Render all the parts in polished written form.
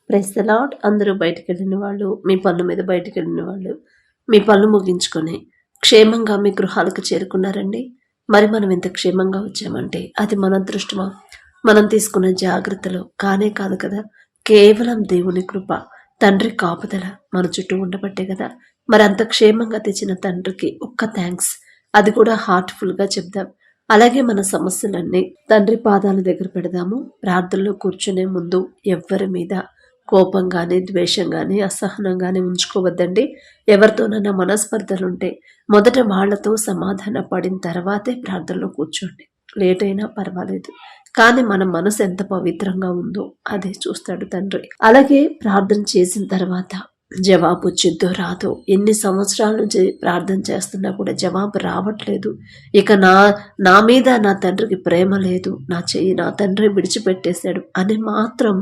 Praise the lord. అందరూ బయటికెళ్ళిన వాళ్ళు, మీ పనుల మీద బయటికెళ్ళిన వాళ్ళు, మీ పనులు ముగించుకొని క్షేమంగా మీ గృహాలకు చేరుకున్నారండి. మరి మనం ఇంత క్షేమంగా వచ్చామంటే అది మన అదృష్టమా? మనం తీసుకున్న జాగ్రత్తలు కానే కాదు కదా, కేవలం దేవుని కృప, తండ్రి కాపుదల మన చుట్టూ ఉండబట్టే కదా. మరి అంత క్షేమంగా తెచ్చిన తండ్రికి ఒక్క థ్యాంక్స్, అది కూడా హార్ట్ఫుల్గా చెప్దాం. అలాగే మన సమస్యలన్నీ తండ్రి పాదాల దగ్గర పెడదాము. ప్రార్థనలో కూర్చునే ముందు ఎవ్వరి మీద కోపం కానీ, ద్వేషం కానీ, అసహనం కానీ ఉంచుకోవద్దండి. ఎవరితోనైనా మనస్పర్ధలుంటే మొదట వాళ్లతో సమాధాన పడిన తర్వాతే ప్రార్థనలో కూర్చోండి. లేట్ అయినా పర్వాలేదు, కానీ మన మనసు ఎంత పవిత్రంగా ఉందో అదే చూస్తాడు తండ్రి. అలాగే ప్రార్థన చేసిన తర్వాత జవాబు వచ్చిద్దో రాదో, ఎన్ని సంవత్సరాల నుంచి ప్రార్థన చేస్తున్నా కూడా జవాబు రావట్లేదు, ఇక నా మీద నా తండ్రికి ప్రేమ లేదు, నా తండ్రి విడిచిపెట్టేశాడు అని మాత్రం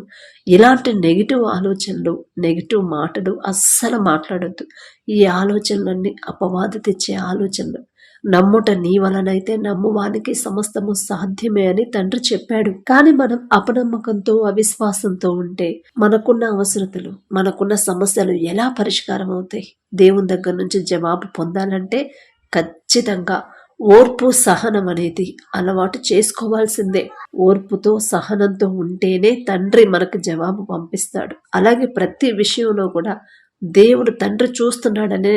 ఇలాంటి నెగిటివ్ ఆలోచనలు, నెగిటివ్ మాటలు అస్సలు మాట్లాడొద్దు. ఈ ఆలోచనలన్నీ అపవాది తెచ్చే ఆలోచనలు. నమ్ముట నీ వలనైతే నమ్మువానికి సమస్తము సాధ్యమే అని తండ్రి చెప్పాడు. కానీ మనం అపనమ్మకంతో, అవిశ్వాసంతో ఉంటే మనకున్న అవసరతలు, మనకున్న సమస్యలు ఎలా పరిష్కారం అవుతాయి? దేవుని దగ్గర నుంచి జవాబు పొందాలంటే ఖచ్చితంగా ఓర్పు, సహనం అనేది అలవాటు చేసుకోవాల్సిందే. ఓర్పుతో, సహనంతో ఉంటేనే తండ్రి మనకు జవాబు పంపిస్తాడు. అలాగే ప్రతి విషయంలో కూడా దేవుడు తండ్రి చూస్తున్నాడనే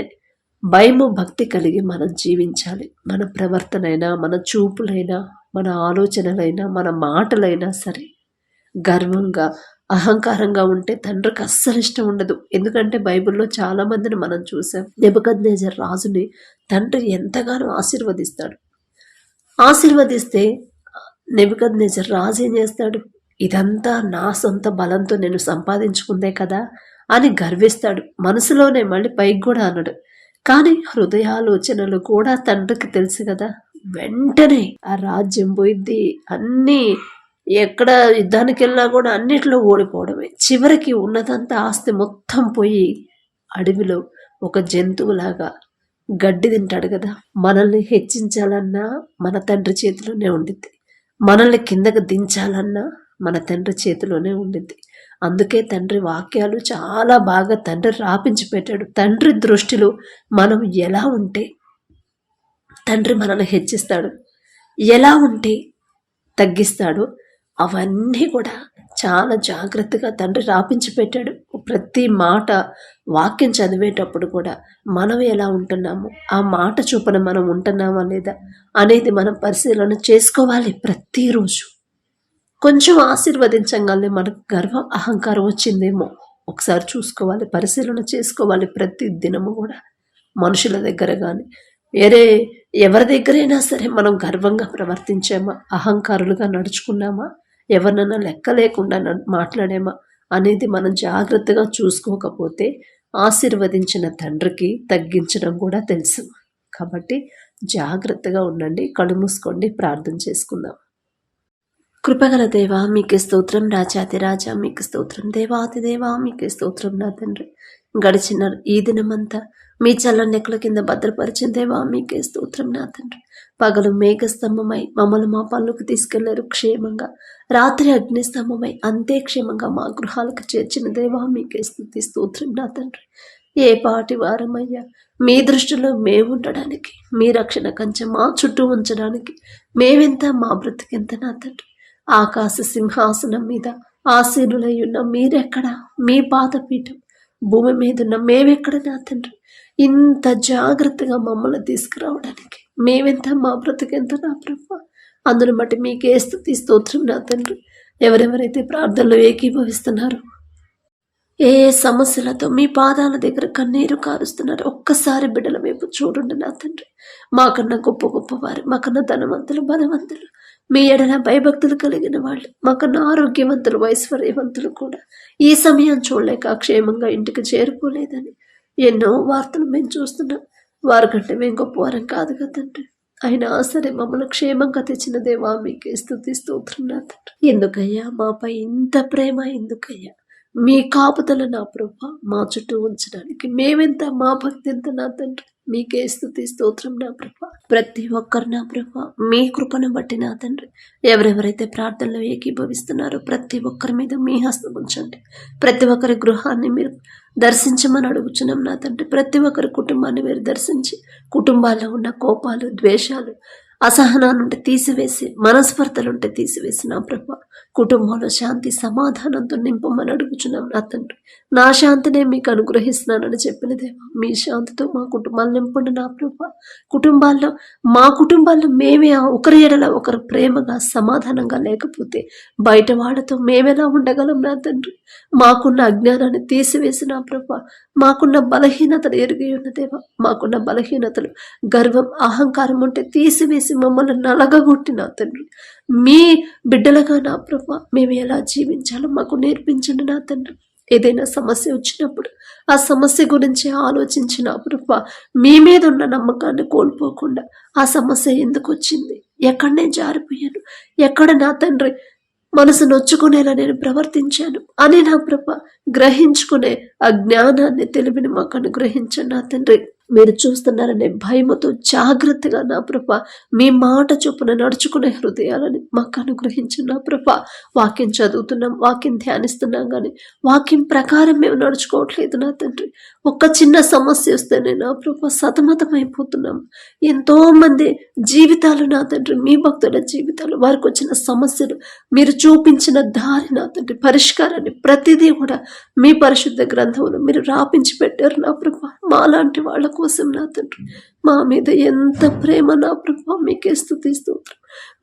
భయము, భక్తి కలిగి మనం జీవించాలి. మన ప్రవర్తనైనా, మన చూపులైనా, మన ఆలోచనలైనా, మన మాటలైనా సరే గర్వంగా, అహంకారంగా ఉంటే తండ్రికి అస్సలు ఇష్టం ఉండదు. ఎందుకంటే బైబిల్లో చాలా మందిని మనం చూసాం. నెబుకద్నెజర్ రాజుని తండ్రి ఎంతగానో ఆశీర్వదిస్తే నెబుకద్నెజర్ రాజు ఏం చేస్తాడు? ఇదంతా నా సొంత బలంతో నేను సంపాదించుకుందే కదా అని గర్విస్తాడు. మనసులోనే, మళ్ళీ పైకి కూడా అన్నాడు. కానీ హృదయాలోచనలు కూడా తండ్రికి తెలుసు కదా. వెంటనే ఆ రాజ్యం పోయిద్ది, అన్నీ ఎక్కడ యుద్ధానికి వెళ్ళినా కూడా అన్నిట్లో ఓడిపోవడమే. చివరికి ఉన్నదంతా ఆస్తి మొత్తం పోయి అడవిలో ఒక జంతువులాగా గడ్డి తింటాడు కదా. మనల్ని హెచ్చించాలన్నా మన తండ్రి చేతిలోనే ఉండిద్ది, మనల్ని కిందకు దించాలన్నా మన తండ్రి చేతిలోనే ఉండిద్ది. అందుకే తండ్రి వాక్యాలు చాలా బాగా తండ్రి రాపించి పెట్టాడు. తండ్రి దృష్టిలో మనం ఎలా ఉంటే తండ్రి మనల్ని హెచ్చిస్తాడు, ఎలా ఉంటే తగ్గిస్తాడు, అవన్నీ కూడా చాలా జాగ్రత్తగా తండ్రి రాపించి పెట్టాడు. ప్రతి మాట, వాక్యం చదివేటప్పుడు కూడా మనం ఎలా ఉంటున్నాము, ఆ మాట చొప్పున మనం ఉంటున్నామా లేదా అనేది మనం పరిశీలన చేసుకోవాలి ప్రతిరోజు. కొంచెం ఆశీర్వదించగానే మనకు గర్వం, అహంకారం వచ్చిందేమో ఒకసారి చూసుకోవాలి, పరిశీలన చేసుకోవాలి. ప్రతి దినము కూడా మనుషుల దగ్గర కానీ, వేరే ఎవరి దగ్గరైనా సరే మనం గర్వంగా ప్రవర్తించామా, అహంకారులుగా నడుచుకున్నామా, ఎవరినైనా లెక్క లేకుండా మాట్లాడామా అనేది మనం జాగ్రత్తగా చూసుకోకపోతే ఆశీర్వదించిన తండ్రికి తగ్గించడం కూడా తెలుసు. కాబట్టి జాగ్రత్తగా ఉండండి. కళ్ళు మూసుకోండి, ప్రార్థన చేసుకుందాం. కృపగల దేవా మీకే స్తోత్రం, రాజాతి రాజా మీకు స్తోత్రం, దేవాతి దేవా మీకే స్తోత్రం. నా తండ్రి, గడిచిన ఈ దినమంతా మీ చల్లని నెక్కల కింద భద్రపరిచిన దేవా మీకే స్తోత్రం. నా తండ్రి, పగలు మేఘస్తంభమై మమ్మల్ని మా పనులకు తీసుకెళ్లారు క్షేమంగా, రాత్రి అగ్నిస్తంభమై అంతే క్షేమంగా మా గృహాలకు చేర్చిన దేవా మీకే స్తుతి స్తోత్రం. నా తండ్రి, ఏ పాటి వారమయ్యా మీ దృష్టిలో మేము ఉండడానికి, మీ రక్షణ కంచె మా చుట్టూ ఉంచడానికి మేమెంత, మా బ్రతికెంత. నా తండ్రి, ఆకాశ సింహాసనం మీద ఆసీనులై ఉన్న మీరెక్కడ, మీ పాదపీఠం భూమి మీద ఉన్న మేమెక్కడ. నా తండ్రి, ఇంత జాగ్రత్తగా మమ్మల్ని తీసుకురావడానికి మేమెంత, మా బ్రతికెంత. నా ప్రభు, అందును బట్టి మీకే స్తుతి స్తోత్రం. నా తండ్రి, ఎవరెవరైతే ప్రార్థనలో ఏకీభవిస్తున్నారు, ఏ సమస్యలతో మీ పాదాల దగ్గర కన్నీరు కారుస్తున్నారు, ఒక్కసారి బిడ్డల వైపు చూడండి. నా తండ్రి, మాకన్నా గొప్ప గొప్పవారు, మాకన్నా ధనవంతులు, బలవంతులు, మీ ఎడల భయభక్తులు కలిగిన వాళ్ళు, మాకన్నా ఆరోగ్యవంతులు, ఐశ్వర్యవంతులు కూడా ఈ సమయం చూడలేక క్షేమంగా ఇంటికి చేరుకోలేదని ఎన్నో వార్తలు మేము చూస్తున్నాం. వారికంటే మేము గొప్పవారం కాదు కదండి. అయినా సరే మమ్మల్ని క్షేమంగా తెచ్చిన దేవా మీకే స్తుతి స్తోత్రం. నా తండ్రి, ఎందుకయ్యా మాపై ఇంత ప్రేమ, ఎందుకయ్యా మీ కాపుదల నా ప్రభా మా చుట్టూ ఉంచడానికి మేమెంత, మా భక్తి ఎంత నా తండ్రి. మీకే స్తుతి స్తోత్రం నా ప్రభా. ప్రతి ఒక్కరు నా ప్రభా మీ కృపను బట్టి నా తండ్రి, ఎవరెవరైతే ప్రార్థనలో ఏకీభవిస్తున్నారో ప్రతి ఒక్కరి మీద మీ హస్తం ఉంచండి. ప్రతి ఒక్కరి గృహాన్ని మీరు దర్శించమని అడుగుచున్నాం నా తండ్రి. ప్రతి ఒక్కరి కుటుంబాన్ని మీరు దర్శించి కుటుంబాల్లో ఉన్న కోపాలు, ద్వేషాలు, అసహనాలుంటే తీసివేసి, మనస్పర్ధలుంటే తీసివేసి నా ప్రభా కుటుంబంలో శాంతి సమాధానంతో నింపమని అడుగుచున్నాం నా తండ్రి. నా శాంతినే మీకు అనుగ్రహిస్తున్నానని చెప్పిన దేవా, మీ శాంతితో మా కుటుంబాలు నింపండి నా ప్రభా. మా కుటుంబాల్లో మేమే ఒకరి ఎడల ఒకరు ప్రేమగా సమాధానంగా లేకపోతే బయట వాళ్ళతో మేమెలా ఉండగలం నా తండ్రి. మాకున్న అజ్ఞానాన్ని తీసివేసి నా ప్రభా, మాకున్న బలహీనతలు ఎరిగి ఉన్న దేవా, మాకున్న బలహీనతలు, గర్వం, అహంకారం ఉంటే తీసివేసి మమ్మల్ని నలగగొట్టి నా తండ్రి, మీ బిడ్డలుగా నా ప్రభా మేము ఎలా జీవించాలో మాకు నేర్పించండి నా తండ్రి. ఏదైనా సమస్య వచ్చినప్పుడు ఆ సమస్య గురించి ఆలోచించిన ప్రభా మీ మీద ఉన్న నమ్మకాన్ని కోల్పోకుండా ఆ సమస్య ఎందుకు వచ్చింది, ఎక్కడ నేను జారిపోయాను, ఎక్కడ నా తండ్రి మనసు నొచ్చుకునేలా నేను ప్రవర్తించాను అని నా ప్రభ గ్రహించుకునే ఆ జ్ఞానాన్ని, తెలివిని మాకు అనుగ్రహించండి నా తండ్రి. మీరు చూస్తున్నారనే భయముతో జాగ్రత్తగా నా ప్రభ మీ మాట చొప్పున నడుచుకునే హృదయాలని మాకు అనుగ్రహించండి నా ప్రభ. వాక్యం చదువుతున్నాం, వాక్యం ధ్యానిస్తున్నాం, కానీ వాక్యం ప్రకారం మేము నడుచుకోవట్లేదు నా తండ్రి. ఒక్క చిన్న సమస్య వస్తేనే నా ప్రభ సతమతమైపోతున్నాం. ఎంతో మంది జీవితాలు నా తండ్రి, మీ భక్తుల జీవితాలు, వారికి వచ్చిన సమస్యలు, మీరు చూపించిన దారి నా తండ్రి, పరిష్కారాన్ని ప్రతిదీ కూడా మీ పరిశుద్ధ గ్రంథంలో మీరు రాపించి పెట్టారు నా ప్రభా. మాలాంటి వాళ్ళ కోసం నా తండ్రి, మా మీద ఎంత ప్రేమ నా ప్రభా, మీకే స్తుతి స్తోత్రం.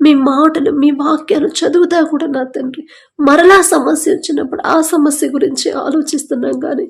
మీ మాటలు, మీ వాక్యాలు చదువుతా కూడా నా తండ్రి మరలా సమస్య వచ్చినప్పుడు ఆ సమస్య గురించి ఆలోచిస్తున్నాం, కానీ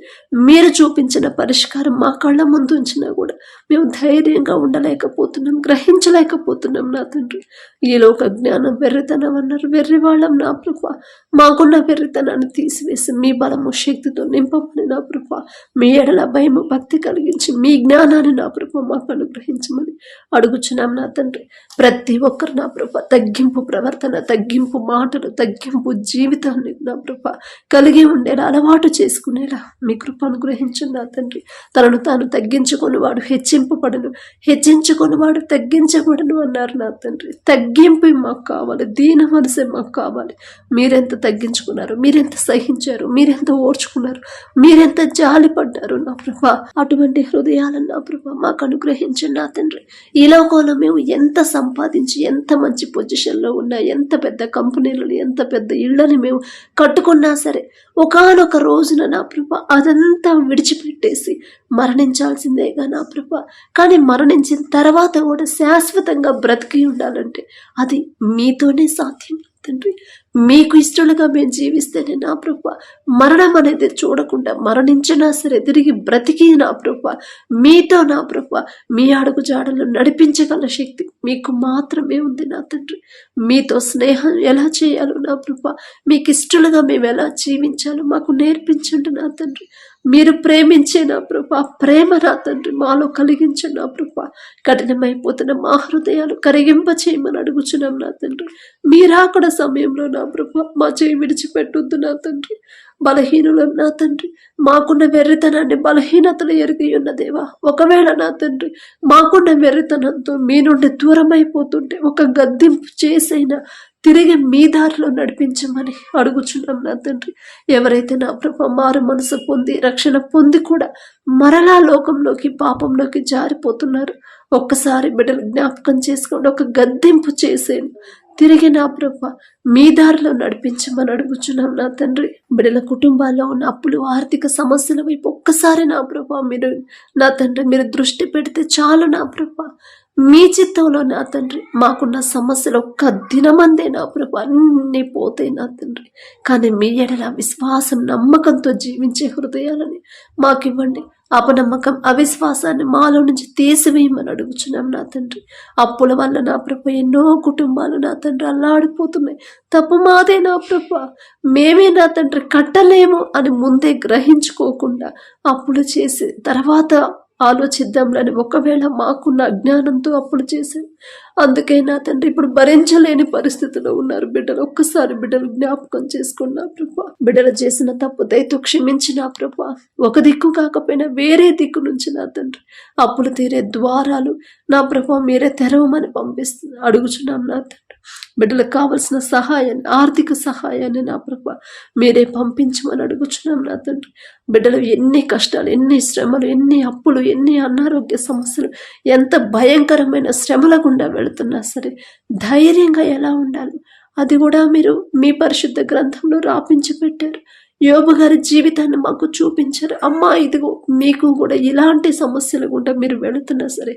మీరు చూపించిన పరిష్కారం మా కళ్ళ ముందు ఉంచినా కూడా మేము ధైర్యంగా ఉండలేకపోతున్నాం, గ్రహించలేకపోతున్నాం నా తండ్రి. ఈ లోక జ్ఞానం వెర్రితనం అన్నారు, వెర్రి వాళ్ళం నా ప్రభా. మాకున్న వెర్రితనాన్ని తీసివేసి మీ బలము, శక్తితో నింపమని నా ప్రభా, మీ ఎడల భయము, భక్తి కలిగించి మీ జ్ఞానాన్ని నా ప్రభా మాకు అనుగ్రహించమని అడుగుచున్నాం నా తండ్రి. ప్రతి ఒక్కరు నా ప్రభా తగ్గింపు ప్రవర్తన, తగ్గింపు మాటలు, తగ్గింపు జీవితాన్ని నా ప్రభా కలిగి ఉండేలా, అలవాటు చేసుకునేలా మీ కృప అనుగ్రహించండి నా తండ్రి. తనను తాను తగ్గించుకొని వాడు హెచ్చింపబడను, హెచ్చించుకొని వాడు తగ్గించబడను అన్నారు నా తండ్రి. తగ్గింపు మాకు కావాలి, దీన మనసే మాకు కావాలి. మీరెంత తగ్గించుకున్నారు, మీరెంత సహించారు, మీరెంత ఓర్చుకున్నారు, మీరెంత జాలి పడ్డారు నా ప్రభా. అటువంటి హృదయాలను నా ప్రభా మాకు అనుగ్రహించండి నా తండ్రి. ఈ లోకంలో మేము ఎంత సంపాదించి, ఎంత మంచి పొజిషన్లో ఉన్నా, ఎంత పెద్ద కంపెనీలను, ఎంత పెద్ద ఇళ్ళని మేము కట్టుకున్నా సరే ఒకానొక రోజున నా ప్రభా అదంతా విడిచిపెట్టేసి మరణించాల్సిందేగా నా ప్రభా. కానీ మరణించిన తర్వాత కూడా శాశ్వతంగా బ్రతికి ఉండాలంటే అది మీతోనే సాధ్యం తండ్రి. మీకు ఇష్టలుగా మేము జీవిస్తేనే నా ప్రభా మరణం అనేది చూడకుండా మరణించినా సరే తిరిగి బ్రతికి నా ప్రభా మీతో నా ప్రభా మీ అడుగు జాడలు నడిపించగల శక్తి మీకు మాత్రమే ఉంది నా తండ్రి. మీతో స్నేహం ఎలా చేయాలో నా ప్రభా, మీకు ఇష్టలుగా మేము ఎలా జీవించాలో మాకు నేర్పించండి నా తండ్రి. మీరు ప్రేమించే నా ప్రభా ప్రేమ నా తండ్రి మాలో కలిగించండి నా ప్రభా. కఠినమైపోతున్న మా హృదయాలు కరిగింప చేయమని అడుగుచున్నాం నా తండ్రి. మీరాకడ సమయంలో నా ప్రభా మా చేయి విడిచిపెట్టొద్దు నా తండ్రి. బలహీనులం నా తండ్రి, మాకున్న వెర్రితనాన్ని బలహీనతలు ఎరిగి ఉన్న దేవా, ఒకవేళ నా తండ్రి మాకున్న వెర్రితనంతో మీ నుండి దూరం అయిపోతుంటే ఒక గద్దింపు చేసైనా తిరిగి మీ దారిలో నడిపించమని అడుగుచున్నాం నా తండ్రి. ఎవరైతే నా ప్రభా మారు మనసు పొంది రక్షణ పొంది కూడా మరలా లోకంలోకి, పాపంలోకి జారిపోతున్నారు, ఒక్కసారి బిడ్డలు జ్ఞాపకం చేసుకోండి, ఒక గద్దింపు చేసేయండి, తిరిగి నా ప్రభా మీ దారిలో నడిపించమని అడుగుచున్నాం నా తండ్రి. బిడ్డల కుటుంబాల్లో ఉన్న అప్పులు, ఆర్థిక సమస్యల వైపు ఒక్కసారి నా ప్రభా మీరు నా తండ్రి మీరు దృష్టి పెడితే చాలు నా ప్రభా. మీ చిత్తంలో నా తండ్రి మాకున్న సమస్యలు ఒక్క దినమందే నా ప్రభా అన్నీ పోతాయి నా తండ్రి. కానీ మీ ఎడల విశ్వాసం, నమ్మకంతో జీవించే హృదయాలని మాకివ్వండి. అపనమ్మకం, అవిశ్వాసాన్ని మాలో నుంచి తీసివేయమని అడుగుచున్నాం నా తండ్రి. అప్పుల వల్ల నా ప్రభ ఎన్నో కుటుంబాలు నా తండ్రి అల్లాడిపోతున్నాయి. తప్పు మాదే నా ప్రభ, మేమే నా తండ్రి కట్టలేము అని ముందే గ్రహించుకోకుండా అప్పులు చేసి తర్వాత ఆలోచిద్దాంలని ఒకవేళ మాకున్న అజ్ఞానంతో అప్పులు చేశాను. అందుకే నా తండ్రి ఇప్పుడు భరించలేని పరిస్థితిలో ఉన్నారు బిడ్డలు. ఒక్కసారి బిడ్డలు జ్ఞాపకం చేసుకున్నా ప్రభా. బిడ్డలు చేసిన తప్పు దయతో క్షమించిన ప్రభా. ఒక దిక్కు కాకపోయినా వేరే దిక్కు నుంచి నా తండ్రి అప్పులు తీరే ద్వారాలు నా ప్రభా మీరే తెరవమని అడుగుచున్నాం నా తండ్రి. బిడ్డలకు కావలసిన సహాయాన్ని, ఆర్థిక సహాయాన్ని నా ప్రభా మీరే పంపించమని అడుగుచున్నాం నా తండ్రి. బిడ్డలు ఎన్ని కష్టాలు, ఎన్ని శ్రమలు, ఎన్ని అప్పులు, ఎన్ని అనారోగ్య సమస్యలు, ఎంత భయంకరమైన శ్రమల గుండా వెళుతున్నా సరే ధైర్యంగా ఎలా ఉండాలి అది కూడా మీరు మీ పరిశుద్ధ గ్రంథంలో రాపించి పెట్టారు. యోబు గారి జీవితాన్ని మాకు చూపించారు. అమ్మా ఇదిగో మీకు కూడా ఇలాంటి సమస్యలు గుండా మీరు వెళుతున్నా సరే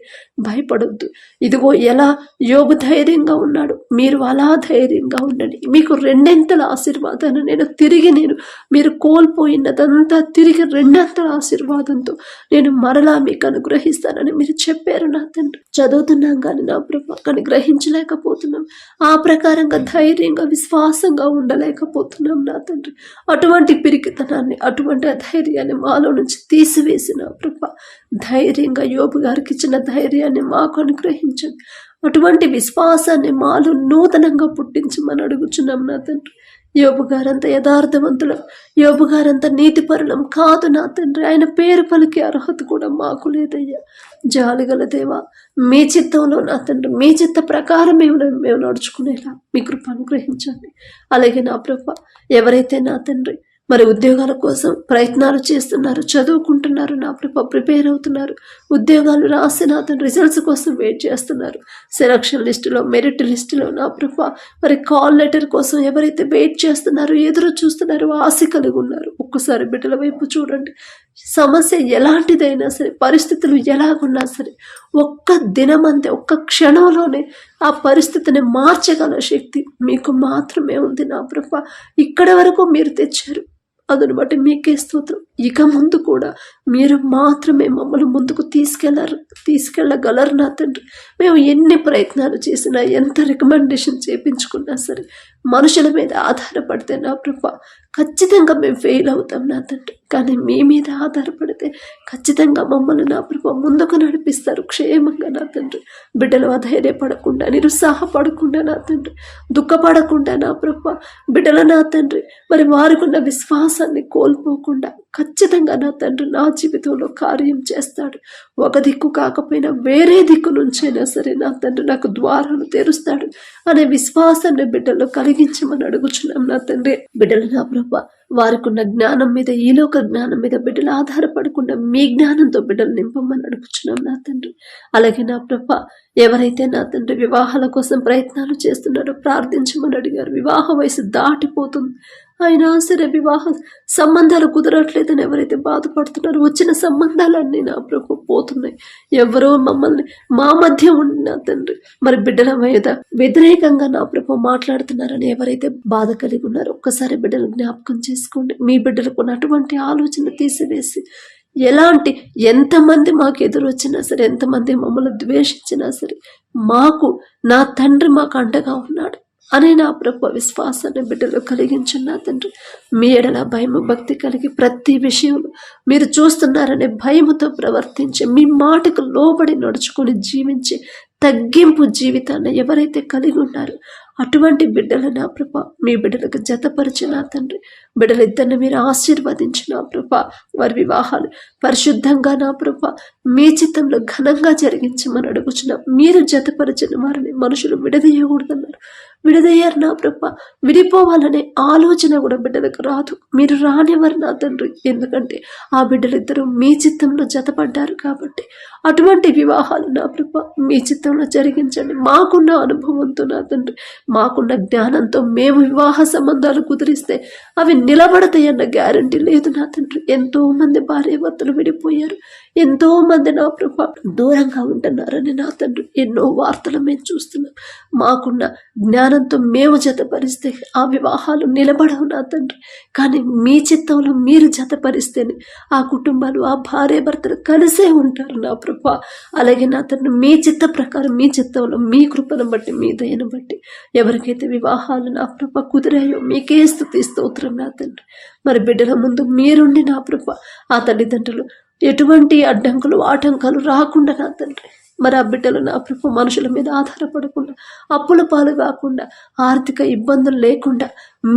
భయపడొద్దు. ఇదిగో ఎలా యోబు ధైర్యంగా ఉన్నాడు, మీరు అలా ధైర్యంగా ఉండండి. మీకు రెండింతల ఆశీర్వాదాన్ని నేను మీరు కోల్పోయినదంతా తిరిగి రెండంతల ఆశీర్వాదంతో నేను మరలా మీకు అనుగ్రహిస్తానని మీరు చెప్పారు నా తండ్రి. చదువుతున్నాం కానీ నా ప్రభా కానీ గ్రహించలేకపోతున్నాం. ఆ ప్రకారంగా ధైర్యంగా విశ్వాసంగా ఉండలేకపోతున్నాం నా తండ్రి. అటువంటి పిరికితనాన్ని, అటువంటి అధైర్యాన్ని మాలో నుంచి తీసివేసిన ప్రభా ధైర్యంగా యోబు గారికి ఇచ్చిన ధైర్యాన్ని మాకు అనుగ్రహించండి. అటువంటి విశ్వాసాన్ని మాలో నూతనంగా పుట్టించమని అడుగుచున్నాం నా తండ్రి. యోబు గారంత యథార్థవంతులం, యోబు గారంత నీతిపరులం కాదు నా తండ్రి. ఆయన పేరు పలికే అర్హత కూడా మాకు లేదయ్యా. జాలిగల దేవా మీ చిత్తంలో నా తండ్రి, మీ చిత్త ప్రకారం మేము నడుచుకునేలా మీ కృప అనుగ్రహించండి. అలాగే నా ప్రభా ఎవరైతే నా తండ్రి మరి ఉద్యోగాల కోసం ప్రయత్నాలు చేస్తున్నారు, చదువుకుంటున్నారు నా ప్రభా, ప్రిపేర్ అవుతున్నారు, ఉద్యోగాలు రాసి నా తండ్రి రిజల్ట్స్ కోసం వెయిట్ చేస్తున్నారు, సెలక్షన్ లిస్టులో, మెరిట్ లిస్టులో నా ప్రభా మరి కాల్ లెటర్ కోసం ఎవరైతే వెయిట్ చేస్తున్నారో, ఎదురు చూస్తున్నారో, ఆశ కలిగి ఉన్నారు, ఒక్కసారి బిడ్డల వైపు చూడండి. సమస్య ఎలాంటిదైనా సరే, పరిస్థితులు ఎలాగున్నా సరే ఒక్క దినమంతే, ఒక్క క్షణంలోనే ఆ పరిస్థితిని మార్చగల శక్తి మీకు మాత్రమే ఉంది నా ప్రభా. ఇక్కడ వరకు మీరు తెచ్చారు, అందును బట్టి మీకే స్తోత్రం. ఇక ముందు కూడా మీరు మాత్రమే మమ్మల్ని ముందుకు తీసుకెళ్ళగలరు నా తండ్రి. మేము ఎన్ని ప్రయత్నాలు చేసినా, ఎంత రికమెండేషన్ చేయించుకున్నా సరే మనుషుల మీద ఆధారపడితే నా ప్రభా ఖచ్చితంగా మేము ఫెయిల్ అవుతాం నా తండ్రి. కానీ మీ మీద ఆధారపడితే ఖచ్చితంగా మమ్మల్ని నా ప్రభా ముందుకు నడిపిస్తారు క్షేమంగా నా తండ్రి. బిడ్డలు అధైర్యపడకుండా, నిరుత్సాహపడకుండా నా తండ్రి, దుఃఖపడకుండా నా ప్రభా బిడ్డల నా తండ్రి మరి వారికున్న విశ్వాసాన్ని కోల్పోకుండా ఖచ్చితంగా నా తండ్రి నా జీవితంలో కార్యం చేస్తాడు. ఒక దిక్కు కాకపోయినా వేరే దిక్కు నుంచైనా సరే నా తండ్రి నాకు ద్వారాలు తెరుస్తాడు అనే విశ్వాసాన్ని బిడ్డల్లో కలిగించమని అడుగుచున్నాం నా తండ్రి. బిడ్డలు నా ప్రభా వారికున్న జ్ఞానం మీద, ఈలోక జ్ఞానం మీద బిడ్డలు ఆధారపడకుండా మీ జ్ఞానంతో బిడ్డలు నింపమని అడుగుచున్నాం నా తండ్రి. అలాగే నా ప్రభా ఎవరైతే నా తండ్రి వివాహాల కోసం ప్రయత్నాలు చేస్తున్నారో ప్రార్థించమని అడిగారు. వివాహ వయసు దాటిపోతుంది, అయినా సరే వివాహ సంబంధాలు కుదరట్లేదని ఎవరైతే బాధపడుతున్నారో వచ్చిన సంబంధాలన్నీ నా ప్రభు పోతున్నాయి. ఎవరో మా మధ్య ఉండి నా తండ్రి మరి బిడ్డల మీద వ్యతిరేకంగా నా ప్రభు మాట్లాడుతున్నారని ఎవరైతే బాధ కలిగి ఉన్నారో ఒక్కసారి బిడ్డలు జ్ఞాపకం చేసుకోండి. మీ బిడ్డలకు అటువంటి ఆలోచన తీసివేసి ఎంతమంది మాకు ఎదురొచ్చినా సరే, ఎంతమంది మమ్మల్ని ద్వేషించినా సరే నా తండ్రి మాకు అండగా ఉన్నాడు అనే నా ప్రభు విశ్వాసాన్ని బిడ్డలు కలిగించిన తండ్రి. మీ ఎడల భయము భక్తి కలిగి ప్రతి విషయంలో మీరు చూస్తున్నారనే భయముతో ప్రవర్తించి మీ మాటకు లోబడి నడుచుకొని జీవించి తగ్గింపు జీవితాన్ని ఎవరైతే కలిగి ఉన్నారో అటువంటి బిడ్డలు నా ప్రభా మీ బిడ్డలకు జతపరిచిన తండ్రి. బిడ్డలిద్దరిని మీరు ఆశీర్వదించిన ప్రభా వారి వివాహాలు పరిశుద్ధంగా నా ప్రభా మీ చిత్తంలో ఘనంగా జరిగించమని అడుగుచున్న మీరు జతపరిచిన వారిని మనుషులు విడదీయకూడదన్నారు. విడదయ్యారు నా ప్రభా. విడిపోవాలనే ఆలోచన కూడా బిడ్డలకు రాదు, మీరు రానివ్వరు నా తండ్రి. ఎందుకంటే ఆ బిడ్డలిద్దరూ మీ చిత్తంలో జతపడ్డారు కాబట్టి అటువంటి వివాహాలు నా ప్రభా మీ చిత్తంలో జరిగించండి. మాకున్న అనుభవంతో నా తండ్రి, మాకున్న జ్ఞానంతో మేము వివాహ సంబంధాలు కుదిరిస్తే అవి నిలబడతాయన్న గ్యారంటీ లేదు నా తండ్రి. ఎంతో మంది భార్యాభర్తలు విడిపోయారు, ఎంతో మంది నా ప్రభా దూరంగా ఉంటున్నారని నా తండ్రి ఎన్నో వార్తలు మేము చూస్తున్నాం. మాకున్న జ్ఞానంతో మేము జతపరిస్తే ఆ వివాహాలు నిలబడవు నా తండ్రి. కానీ మీ చిత్తంలో మీరు జతపరిస్తేనే ఆ కుటుంబాలు, ఆ భార్యాభర్తలు కలిసే ఉంటారు నా ప్రభా. అలాగే నా తండ్రి మీ చిత్త ప్రకారం, మీ చిత్తంలో మీ కృపను బట్టి, మీ దయను బట్టి ఎవరికైతే వివాహాలు నా ప్రభా కుదిరాయో మీకే స్తుతి స్తోత్రం నా తండ్రి. మరి బిడ్డల ముందు మీరుండి నా ప్రభా ఆ తల్లిదండ్రులు ఎటువంటి అడ్డంకులు ఆటంకాలు రాకుండా నా తండ్రి మరి ఆ బిడ్డలు నా ప్రభు మనుషుల మీద ఆధారపడకుండా, అప్పుల పాలు కాకుండా, ఆర్థిక ఇబ్బందులు లేకుండా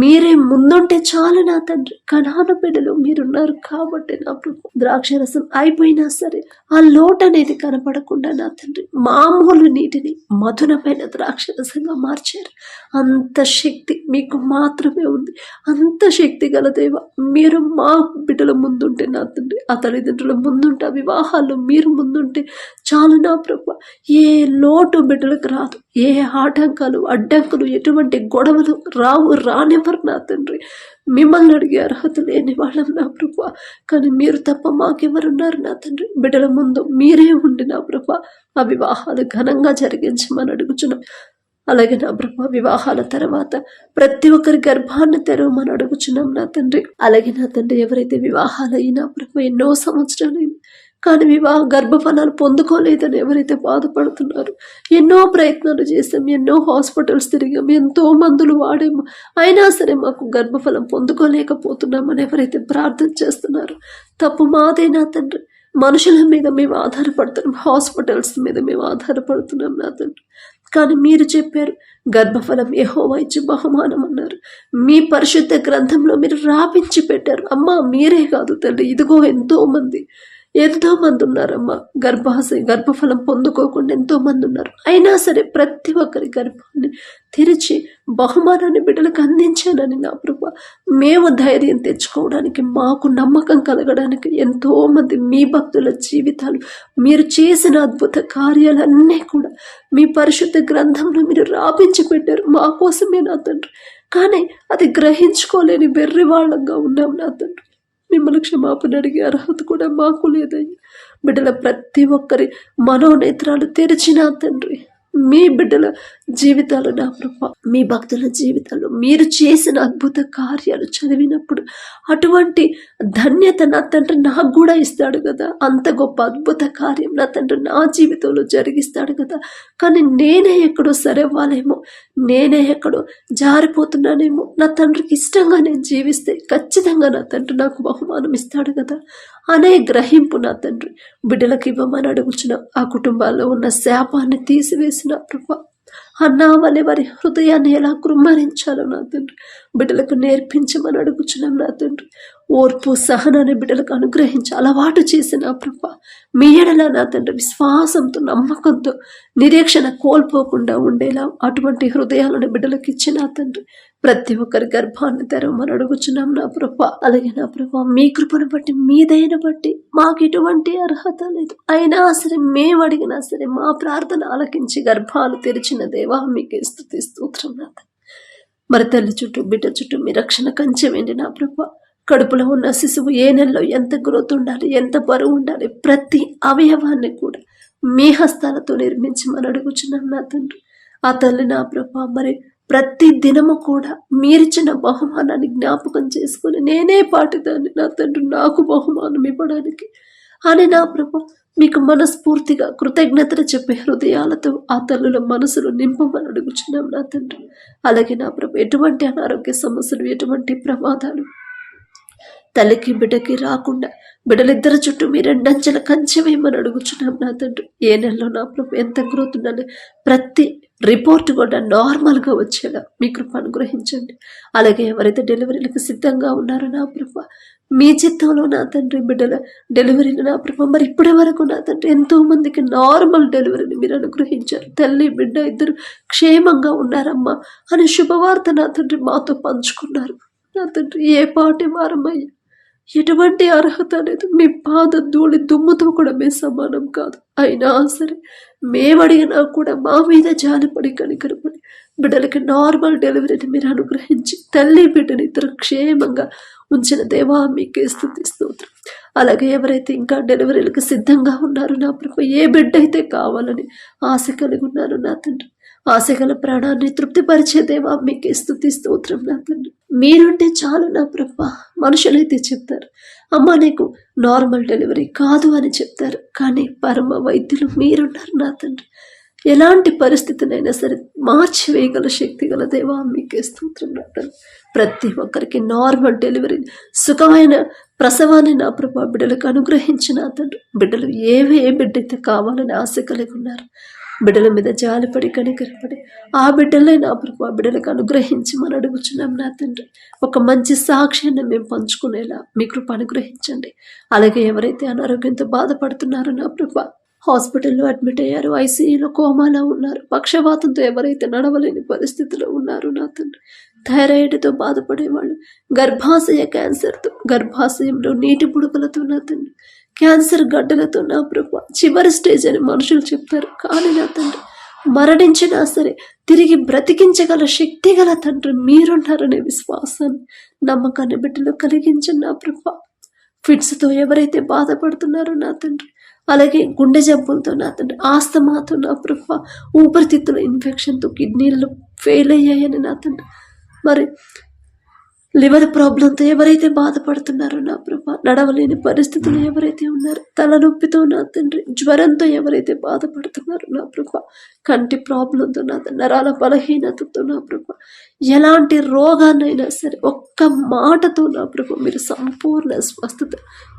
మీరే ముందుంటే చాలు నా తండ్రి. కనాను బిడ్డలు మీరున్నారు కాబట్టి నా ప్రభు ద్రాక్షరసం అయిపోయినా సరే ఆ లోటు అనేది కనపడకుండా నా తండ్రి మామూలు నీటిని మధురమైన ద్రాక్షరసంగా మార్చారు. అంత శక్తి మీకు మాత్రమే ఉంది. అంత శక్తి గల దేవ, మీరు మా బిడ్డల ముందుంటే నా తండ్రి, ఆ తల్లిదండ్రుల ముందుంటే, ఆ వివాహాల్లో మీరు ముందుంటే చాలు నా ప్రభు. ఏ లోటు బిడ్డలకు రాదు, ఏ ఆటంకాలు అడ్డంకులు ఎటువంటి గొడవలు రానివ్వరు నా తండ్రి. మిమ్మల్ని అడిగే అర్హత లేని వాళ్ళం నా ప్రభు, కానీ మీరు తప్ప మాకెవరున్నారు నా తండ్రి. బిడ్డల ముందు మీరే ఉండి నా ప్రభు ఆ వివాహాలు ఘనంగా జరిగించమని అడుగుచున్నాం. అలాగే నా ప్రభు వివాహాల తర్వాత ప్రతి ఒక్కరి గర్భాన్ని తెరవమని అడుగుచున్నాం నా తండ్రి. అలాగే నా తండ్రి ఎవరైతే వివాహాలు అయినా ప్రభు ఎన్నో సంవత్సరాలైంది కానీ గర్భఫలాలు పొందుకోలేదని ఎవరైతే బాధపడుతున్నారు, ఎన్నో ప్రయత్నాలు చేసాం, ఎన్నో హాస్పిటల్స్ తిరిగాం, ఎంతో మందులు వాడాము, అయినా సరే మాకు గర్భఫలం పొందుకోలేకపోతున్నామని ఎవరైతే ప్రార్థన చేస్తున్నారు, తప్పు మాదే నా తండ్రి. మనుషుల మీద మేము ఆధారపడుతున్నాం, హాస్పిటల్స్ మీద మేము ఆధారపడుతున్నాం నా తండ్రి. కానీ మీరు చెప్పారు గర్భఫలం యెహోవా ఇచ్చే బహుమానం అన్నారు. మీ పరిశుద్ధ గ్రంథంలో మీరు రాపించి పెట్టారు. అమ్మా మీరే కాదు తల్లి, ఇదిగో ఎంతో మంది ఉన్నారమ్మా, గర్భఫలం పొందుకోకుండా ఎంతో మంది ఉన్నారు. అయినా సరే ప్రతి ఒక్కరి గర్భాన్ని తెరిచి బహుమానాన్ని బిడ్డలకు అందించానని నా ప్రభు మేము ధైర్యం తెచ్చుకోవడానికి, మాకు నమ్మకం కలగడానికి ఎంతో మంది మీ భక్తుల జీవితాలు మీరు చేసిన అద్భుత కార్యాలన్నీ కూడా మీ పరిశుద్ధ గ్రంథంలో మీరు రాపించి పెట్టారు మా కోసమే నా తండ్రి. కానీ అది గ్రహించుకోలేని వెర్రి వాళ్ళంగా ఉన్నాం నా తండ్రి. మిమ్మల్ని క్షమాపణ అడిగే అర్హత కూడా మాకు లేదయ్యా. బిడ్డల ప్రతి ఒక్కరి మనోనేత్రాలు తెరిచిన తండ్రి, మీ బిడ్డల జీవితాలు నా ప్రభు, మీ భక్తుల జీవితాలు మీరు చేసిన అద్భుత కార్యాలు చదివినప్పుడు అటువంటి ధన్యత నా తండ్రి నాకు కూడా ఇస్తాడు కదా. అంత గొప్ప అద్భుత కార్యం నా తండ్రి నా జీవితంలో జరిగిస్తాడు కదా. కానీ నేనే ఎక్కడో సరేవాలేమో, నేనే ఎక్కడో జారిపోతున్నానేమో, నా తండ్రికి ఇష్టంగా నేను జీవిస్తే ఖచ్చితంగా నా తండ్రి నాకు బహుమానం ఇస్తాడు కదా అనే గ్రహింపు నా తండ్రి బిడ్డలకు ఇవ్వమని అడుగుచున్న, ఆ కుటుంబాల్లో ఉన్న శాపాన్ని తీసివేసిన ప్రభు అన్నా వలె వారి హృదయాన్ని ఎలా కృమ్మరించాలో నా తండ్రి బిడ్డలకు నేర్పించమని అడుగుచున్నాం నా తండ్రి. ఓర్పు సహనాన్ని బిడ్డలకు అనుగ్రహించి అలవాటు చేసిన ప్రభు మీ ఎడల నా తండ్రి విశ్వాసంతో నమ్మకంతో నిరీక్షణ కోల్పోకుండా ఉండేలా అటువంటి హృదయాలను బిడ్డలకు ఇచ్చిన తండ్రి ప్రతి ఒక్కరి గర్భాన్ని తెరవమని అడుగుచున్నాం నా ప్రభు. అలాగే నా ప్రభు మీ కృపను బట్టి మీ దయను బట్టి మాకు ఎటువంటి అర్హత లేదు, అయినా సరే మేము అడిగినా సరే మా ప్రార్థన ఆలకించి గర్భాలు తెరిచిన దేవా మీకే స్తుతి స్తోత్రం నా తండ్రి. మరి తల్లి చుట్టూ బిడ్డ చుట్టూ మీ రక్షణ కంచె వేయండి నా ప్రభు. కడుపులో ఉన్న శిశువు ఏ నెలలో ఎంత గ్రోత్ ఉండాలి, ఎంత బరువు ఉండాలి, ప్రతి అవయవాన్ని కూడా మీ హస్తాలతో నిర్మించమని అడుగుచున్నాం నా తండ్రి. ఆ తల్లి నా ప్రభు మరి ప్రతి దినము కూడా మీరిచ్చిన బహుమానాన్ని జ్ఞాపకం చేసుకుని నేనే పాటిదాన్ని నా తండ్రి నాకు బహుమానం ఇవ్వడానికి అని నా ప్రభు మీకు మనస్ఫూర్తిగా కృతజ్ఞతలు చెప్పే హృదయాలతో ఆ తల్లుల మనసులు నింపమని అడుగుచున్నాం నా తండ్రి. అలాగే నా ప్రభు ఎటువంటి అనారోగ్య సమస్యలు, ఎటువంటి ప్రమాదాలు తల్లికి బిడ్డకి రాకుండా బిడ్డలిద్దరి చుట్టూ మీ రెండంచెల కంచె వేయమని అడుగుచున్నాం నా తండ్రి. ఏ నెలలో నా ప్రభు ఎంత గ్రోత్ ఉండాలి, ప్రతి రిపోర్ట్ కూడా నార్మల్గా వచ్చేలా మీ కృప అనుగ్రహించండి. అలాగే ఎవరైతే డెలివరీలకు సిద్ధంగా ఉన్నారో నా ప్రభు మీ చిత్తంలో నా తండ్రి బిడ్డల డెలివరీలు నా ప్రభు మరి ఇప్పటి వరకు నా తండ్రి ఎంతో మందికి నార్మల్ డెలివరీని మీరు అనుగ్రహించారు. తల్లి బిడ్డ ఇద్దరు క్షేమంగా ఉన్నారమ్మా అని శుభవార్త నా తండ్రి మాతో పంచుకున్నారు నా తండ్రి. ఏ పాటి వారమయ్యా, ఎటువంటి అర్హత లేదు, మీ పాద ధూళి దుమ్ముతో కూడా మేము సమానం కాదు, అయినా సరే మేమడిగినా కూడా మా మీద జాలిపడి కనికరపడి బిడ్డలకి నార్మల్ డెలివరీని మీరు అనుగ్రహించి తల్లి బిడ్డని ఇద్దరు క్షేమంగా ఉంచిన దేవా మీకే స్తుతి స్తోత్రం. అలాగే ఎవరైతే ఇంకా డెలివరీలకు సిద్ధంగా ఉన్నారో నా ప్రభు, ఏ బిడ్డ అయితే కావాలని ఆశ కలిగి ఉన్నారు నా తండ్రి, ఆశగల ప్రాణాన్ని తృప్తిపరిచే దేవా మీకే స్తుతి స్తోత్రం నా తండ్రి. మీరుంటే చాలు నా ప్రభు. మనుషులైతే చెప్తారు అమ్మ నీకు నార్మల్ డెలివరీ కాదు అని చెప్తారు, కానీ పరమ వైద్యులు మీరున్నారు నా తండ్రి. ఎలాంటి పరిస్థితినైనా సరే మార్చివేయగల శక్తి గల దేవా మీకే స్తోత్రం నా తండ్రి. ప్రతి ఒక్కరికి నార్మల్ డెలివరీ, సుఖమైన ప్రసవాన్ని నా ప్రభా బిడ్డలకు అనుగ్రహించిన తండ్రి. బిడ్డలు ఏ బిడ్డైతే కావాలని ఆశ కలిగి ఉన్నారు, బిడ్డల మీద జాలిపడి కనికరపడి ఆ బిడ్డలే నా ప్రభా బిడ్డలకు అనుగ్రహించి మనం అడుగుచున్నాం నా తండ్రి. ఒక మంచి సాక్ష్యాన్ని మేము పంచుకునేలా మీ కృప అనుగ్రహించండి. అలాగే ఎవరైతే అనారోగ్యంతో బాధపడుతున్నారో నా ప్రభా, హాస్పిటల్లో అడ్మిట్ అయ్యారు, ఐసీయూలో కోమాలో ఉన్నారు, పక్షవాతంతో ఎవరైతే నడవలేని పరిస్థితిలో ఉన్నారు నా తండ్రి, థైరాయిడ్తో బాధపడేవాళ్ళు, గర్భాశయ క్యాన్సర్తో, గర్భాశయంలో నీటి బుడగలతో నా తండ్రి, క్యాన్సర్ గడ్డలతో నా ప్రభు చివరి స్టేజ్ అని మనుషులు చెప్తారు, కానీ నా తండ్రి మరణించినా సరే తిరిగి బ్రతికించగల శక్తి గల తండ్రి మీరున్నారనే విశ్వాసాన్ని నమ్మకాన్ని బిడ్డలో కలిగించండి నా ప్రభు. ఫిట్స్తో ఎవరైతే బాధపడుతున్నారో నా తండ్రి, అలాగే గుండె జబ్బులతో నా తండ్రి, ఆస్తమాతో నా ప్రభు, ఊపిరితిత్తుల ఇన్ఫెక్షన్తో కిడ్నీలు ఫెయిల్ అయ్యాయని నా తండ్రి, మరి లివర్ ప్రాబ్లంతో ఎవరైతే బాధపడుతున్నారో నా ప్రభా, నడవలేని పరిస్థితులు ఎవరైతే ఉన్నారో, తలనొప్పితో నా తండ్రి, జ్వరంతో ఎవరైతే బాధపడుతున్నారో నా ప్రభా, కంటి ప్రాబ్లంతో నా తండ్రి, నరాల బలహీనతతో నా ప్రభా, ఎలాంటి రోగాన్నైనా సరే ఒక్క మాటతో నా ప్రభా మీరు సంపూర్ణ స్వస్థత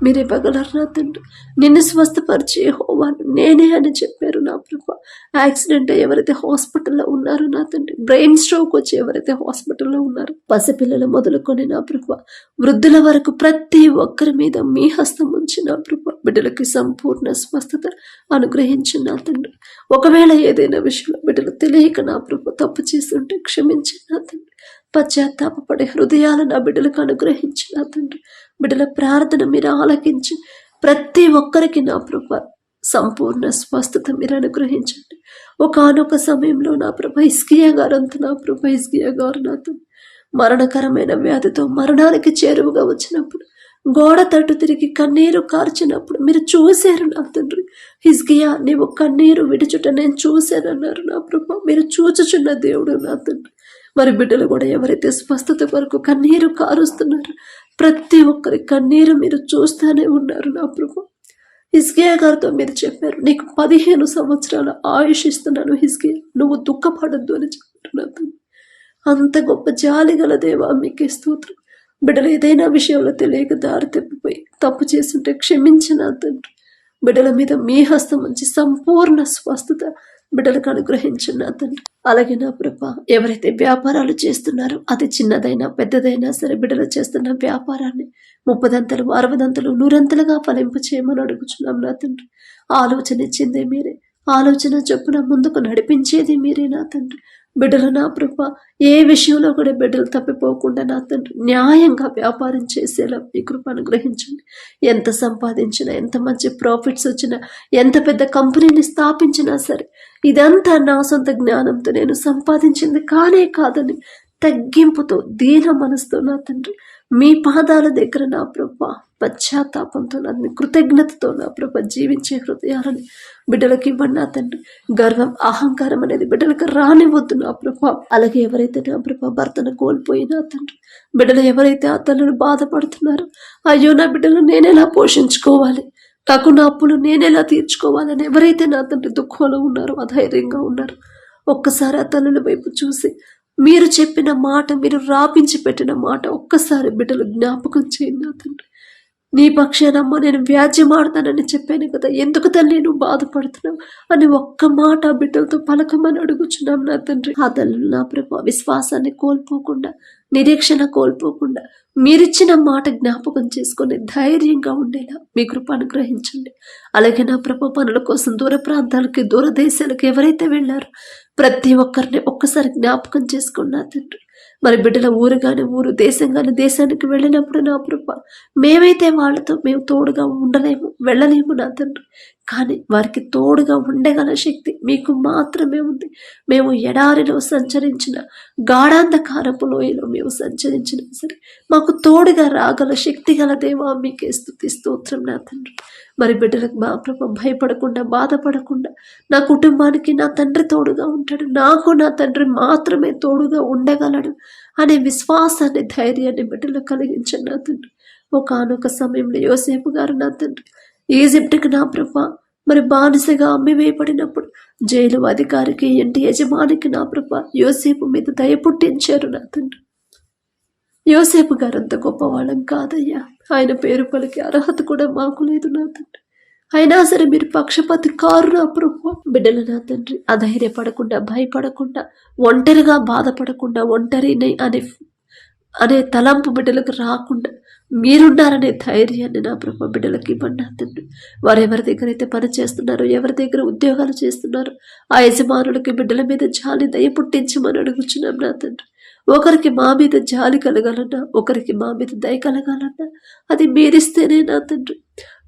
మీరు ఇవ్వగలరు నా తండ్రి. నిన్ను స్వస్థపరిచే యెహోవాను నేనే అని చెప్పారు నా ప్రభా. యాక్సిడెంట్ ఎవరైతే హాస్పిటల్లో ఉన్నారో నా తండ్రి, బ్రెయిన్ స్ట్రోక్ వచ్చి ఎవరైతే హాస్పిటల్లో ఉన్నారో, పసిపిల్లలు మొదలుకొని నా ప్రభా వృద్ధుల వరకు ప్రతి ఒక్కరి మీద మీ హస్తం ఉంచి నా ప్రభా బిడ్డలకి సంపూర్ణ స్వస్థత అనుగ్రహించి నా తండ్రి. ఒకవేళ ఏదైనా విషయంలో బిడ్డలు తెలియక నా ప్రభా తప్పు చేస్తుంటే క్షమించి నా తండ్రి. పశ్చాత్తాపపడే హృదయాలు నా బిడ్డలకు అనుగ్రహించి నా తండ్రి. బిడ్డల ప్రార్థన మీరు ఆలకించి ప్రతి ఒక్కరికి నా ప్రభా సంపూర్ణ స్వస్థత మీరు అనుగ్రహించండి. ఒకానొక సమయంలో నా ప్రభా హిజ్కియా గారు అంత నా ప్రభా హిజ్కియా గారు నాతో మరణకరమైన వ్యాధితో మరణానికి చేరువుగా వచ్చినప్పుడు, గోడ తట్టు తిరిగి కన్నీరు కార్చినప్పుడు మీరు చూశారు నా తండ్రి. హిజ్కియా నీవు కన్నీరు విడుచుట నేను చూశానన్నారు నా ప్రభా. మీరు చూచుచున్న దేవుడు నా తండ్రి. మరి బిడ్డలు కూడా ఎవరైతే స్వస్థత కొరకు కన్నీరు కారుస్తున్నారు, ప్రతి ఒక్కరి కన్నీరు మీరు చూస్తూనే ఉన్నారు నా ప్రభా. హిజ్కియా గారితో మీరు చెప్పారు, నీకు 15 సంవత్సరాల ఆయుష్ ఇస్తున్నాను హిజ్కియా, నువ్వు దుఃఖపడద్దు అని చెప్పారు నా తండ్రి. అంత గొప్ప జాలి గల దేవా మీకే స్తోత్రం. బిడ్డలు ఏదైనా విషయంలో తెలియక దారి తప్పిపోయి తప్పు చేస్తుంటే క్షమించిన తండ్రి. బిడ్డల మీద మీ హస్తం ఉంచి సంపూర్ణ స్వస్థత బిడ్డలకు అనుగ్రహించిన తండ్రి. అలాగే నా ప్రభా ఎవరైతే వ్యాపారాలు చేస్తున్నారో, అది చిన్నదైనా పెద్దదైనా సరే, బిడ్డలు చేస్తున్న వ్యాపారాన్ని 30 దంతలు 60 దంతలు 100 ఫలింప చేయమని అడుగుచున్నాం నా తండ్రి. ఆలోచన ఇచ్చిందే మీరే, ఆలోచన చొప్పున ముందుకు నడిపించేది మీరే నా తండ్రి. బిడ్డలు నా ప్రభా ఏ విషయంలో కూడా బిడ్డలు తప్పిపోకుండా నా తండ్రి న్యాయంగా వ్యాపారం చేసేలా మీ కృప అనుగ్రహించండి. ఎంత సంపాదించినా, ఎంత మంచి ప్రాఫిట్స్ వచ్చినా, ఎంత పెద్ద కంపెనీని స్థాపించినా సరే, ఇదంతా నా సొంత జ్ఞానంతో నేను సంపాదించింది కానే కాదని తగ్గింపుతో దీన మనసుతో నా తండ్రి మీ పాదాల దగ్గర నా ప్రభా పశ్చాత్తాపంతో నా కృతజ్ఞతతో నా ప్రభా జీవించే హృదయాలని బిడ్డలకి ఇవ్వండి నా తండ్రి. గర్వం అహంకారం అనేది బిడ్డలకు రానివద్దు నా ప్రభా. అలాగే ఎవరైతే నా ప్రభా భర్తను కోల్పోయినా తండ్రి, బిడ్డలు ఎవరైతే ఆ తల్లులు బాధపడుతున్నారో, అయ్యో నా బిడ్డలు నేనెలా పోషించుకోవాలి, నాకు నా అప్పులు నేనెలా తీర్చుకోవాలని ఎవరైతే నా తండ్రి దుఃఖంలో ఉన్నారో, అధైర్యంగా ఉన్నారో, ఒక్కసారి ఆ తల్లుల వైపు చూసి మీరు చెప్పిన మాట, మీరు రాపించి పెట్టిన మాట ఒక్కసారి బిడ్డలు జ్ఞాపకం చేయండి నా తండ్రి. నీ పక్షానమ్మ నేను వ్యాజ్యమాడతానని చెప్పాను కదా, ఎందుకు తల్లి నువ్వు బాధపడుతున్నావు అని ఒక్క మాట బిడ్డలతో పలకమని అడుగుచున్నాం నా తండ్రి. ఆ తల్లి నా ప్రభా విశ్వాసాన్ని కోల్పోకుండా, నిరీక్షణ కోల్పోకుండా, మీరిచ్చిన మాట జ్ఞాపకం చేసుకొని ధైర్యంగా ఉండేలా మీ కృప అనుగ్రహించండి. అలాగే నా ప్రభా పనుల కోసం దూర ప్రాంతాలకి, దూర దేశాలకు ఎవరైతే వెళ్ళారో ప్రతి ఒక్కరిని ఒక్కసారి జ్ఞాపకం చేసుకున్నా తండ్రి. మరి బిడ్డల ఊరు కానీ ఊరు, దేశం కానీ దేశానికి వెళ్ళినప్పుడు నా ప్రభా మేమైతే వాళ్ళతో మేము తోడుగా ఉండలేము, వెళ్ళలేము నా తండ్రి. కానీ వారికి తోడుగా ఉండగల శక్తి మీకు మాత్రమే ఉంది. మేము ఎడారిలో సంచరించిన, గాఢాంధకారపు లోయలో మేము సంచరించిన సరే మాకు తోడుగా రాగల శక్తి గల దేవా మీకే స్తుతి స్తోత్రం నా తండ్రి. మరి బిడ్డలకు మా ప్రభా భయపడకుండా, బాధపడకుండా, నా కుటుంబానికి నా తండ్రి తోడుగా ఉంటాడు, నాకు నా తండ్రి మాత్రమే తోడుగా ఉండగలడు అనే విశ్వాసాన్ని, ధైర్యాన్ని బిడ్డలకు కలిగించండి నా తండ్రి. ఒకానొక సమయంలో యోసేపు గారు నా తండ్రి ఈజిప్ట్కి నా ప్రభా మరి బానిసగా అమ్మివేయబడినప్పుడు జైలు అధికారికి, ఇంటి యజమానికి నా ప్రభా యోసేపు మీద దయ పుట్టించారు నా తండ్రి. యోసేపు గారు అంత గొప్పవాళ్ళం కాదయ్యా. ఆయన పేరు పలికే అర్హత కూడా మాకు లేదు నా తండ్రి. అయినా సరే మీరు పక్షపాతి కారు నా ప్రభు. బిడ్డలు నా తండ్రి అధైర్యపడకుండా, భయపడకుండా, ఒంటరిగా బాధపడకుండా, ఒంటరిని అనే తలంపు బిడ్డలకు రాకుండా మీరున్నారనే ధైర్యాన్ని నా ప్రభు బిడ్డలకి ఇవ్వండి నా తండ్రి. వారు ఎవరి దగ్గర అయితే పని చేస్తున్నారో, ఎవరి దగ్గర ఉద్యోగాలు చేస్తున్నారో ఆ యజమానులకి బిడ్డల మీద జాలి దయ పుట్టించమని అడుగుచున్నాం నా తండ్రి. ఒకరికి మా మీద జాలి కలగాలన్నా, ఒకరికి మా మీద దయ కలగాలన్నా అది మీరిస్తేనే నా తండ్రి.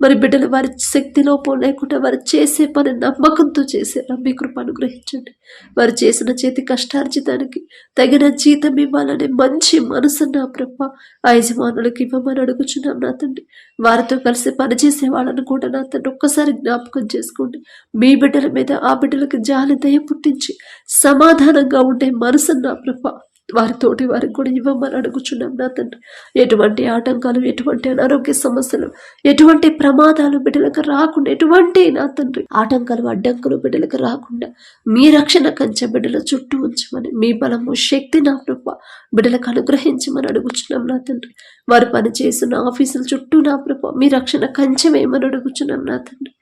మరి బిడ్డలు వారి శక్తి లోపం లేకుండా వారు చేసే పని నమ్మకంతో చేసేలా మీ కృప అనుగ్రహించండి. వారు చేసిన చేతి కష్టార్జితానికి తగిన జీతం ఇవ్వాలనే మంచి మనసు నా ప్రభ ఆ యజమానులకు ఇవ్వమని అడుగుచున్నాం నా తండ్రి. వారితో కలిసి పనిచేసే వాళ్ళను కూడా నా తండ్రి ఒక్కసారి జ్ఞాపకం చేసుకోండి. మీ బిడ్డల మీద ఆ బిడ్డలకు జాలి దయ పుట్టించి సమాధానంగా ఉండే మనసు నా ప్రభ వారితోటి వారికి కూడా ఇవ్వమని అడుగుచున్నాం నా తండ్రి. ఎటువంటి ఆటంకాలు, ఎటువంటి అనారోగ్య సమస్యలు, ఎటువంటి ప్రమాదాలు బిడ్డలకు రాకుండా, ఎటువంటి నా తండ్రి ఆటంకాలు, అడ్డంకులు బిడ్డలకు రాకుండా మీ రక్షణ కంచె బిడ్డల చుట్టూ ఉంచమని, మీ బలము శక్తి నా ప్రభ బిడ్డలకు అనుగ్రహించమని అడుగుచున్నాం నా తండ్రి. వారు పనిచేస్తున్న ఆఫీసుల చుట్టూ నా ప్రభ మీ రక్షణ కంచె వేయమని అడుగుచున్నాం నా తండ్రి.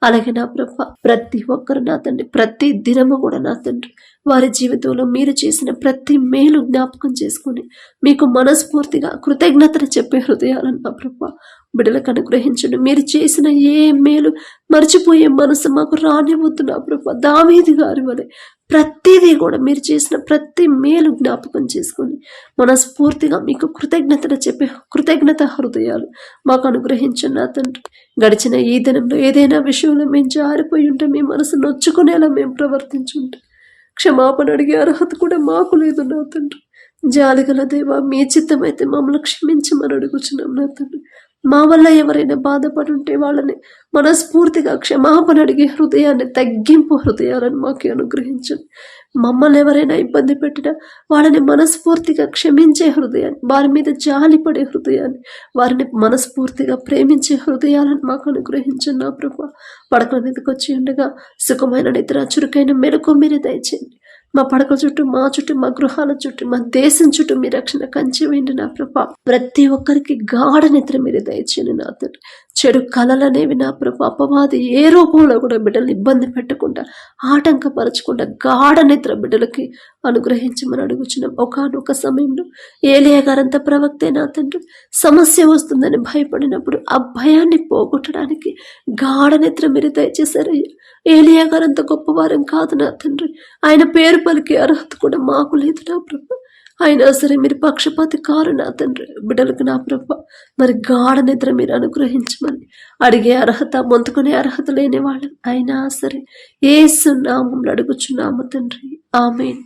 అలాగే నా ప్రభ ప్రతి ఒక్కరు నా తండ్రి ప్రతి దినము కూడా నా తండ్రి వారి జీవితంలో మీరు చేసిన ప్రతి మేలు జ్ఞాపకం చేసుకుని మీకు మనస్ఫూర్తిగా కృతజ్ఞతలు చెప్పే హృదయాలను నా ప్రభ బిడ్డలకు అనుగ్రహించండి. మీరు చేసిన ఏ మేలు మర్చిపోయే మనసు మాకు రానివద్దు నా ప్రభ. దావీదు గారి వలె ప్రతిదీ కూడా మీరు చేసిన ప్రతి మేలు జ్ఞాపకం చేసుకొని మనస్ఫూర్తిగా మీకు కృతజ్ఞతలు చెప్పే కృతజ్ఞత హృదయాలు మాకు అనుగ్రహించండి నా తండ్రి. గడిచిన ఈ దినంలో ఏదైనా విషయంలో మేము జారిపోయి ఉంటే మీ మనసు నొచ్చుకునేలా మేము ప్రవర్తించుంటే క్షమాపణ అడిగే అర్హత కూడా మాకు లేదు నా తండ్రి. జాలిగల దేవా, మీ చిత్తమైతే మమ్మల్ని క్షమించమని అడుగుచున్నాం నా తండ్రి. మా వల్ల ఎవరైనా బాధపడి ఉంటే వాళ్ళని మనస్ఫూర్తిగా క్షమాపణ అడిగే హృదయాన్ని, తగ్గింపు హృదయాలను మాకు అనుగ్రహించండి. మమ్మల్ని ఎవరైనా ఇబ్బంది పెట్టినా వాళ్ళని మనస్ఫూర్తిగా క్షమించే హృదయాన్ని, వారి మీద జాలిపడే హృదయాన్ని, వారిని మనస్ఫూర్తిగా ప్రేమించే హృదయాలను మాకు అనుగ్రహించండి నా ప్రభా. పడకల మీదకి వచ్చి ఉండగా సుఖమైన నిద్ర, చురుకైన మెలకు మీరు దయచేయండి. మా పడకల చుట్టూ, మా చుట్టూ, మా గృహాల చుట్టూ, మా దేశం చుట్టూ మీ రక్షణ కంచె వేయండి నా ప్రభా. ప్రతి ఒక్కరికి గాఢ నిద్ర మీరు దయచేయండి నా తండ్రి. చెడు కళలనేవి నా ప్రభా అపవాది ఏ రూపంలో కూడా బిడ్డలు ఇబ్బంది పెట్టకుండా, ఆటంకపరచకుండా గాఢ నిద్ర బిడ్డలకి అనుగ్రహించమని అడుగుచున్నాం. ఒకనొక సమయంలో ఏలియా గారంత ప్రవక్తే నా తండ్రి సమస్య వస్తుందని భయపడినప్పుడు ఆ భయాన్ని పోగొట్టడానికి గాఢ నిద్ర మీరు దయచేశారు. ఏలియా గారంత గొప్పవారం కాదు నా తండ్రి. ఆయన పేరు పలికే అర్హత కూడా మాకు లేదు నా ప్రభ. అయినా సరే మీరు పక్షపాతి కారు నా తండ్రి. బిడ్డలకు నా ప్రభ మరి గాఢ నిద్ర మీరు అనుగ్రహించమని అడిగే అర్హత, మొందుకునే అర్హత లేని వాళ్ళని అయినా సరే యేసు నామములో అడుగుచున్నాము తండ్రి. ఆమేన్.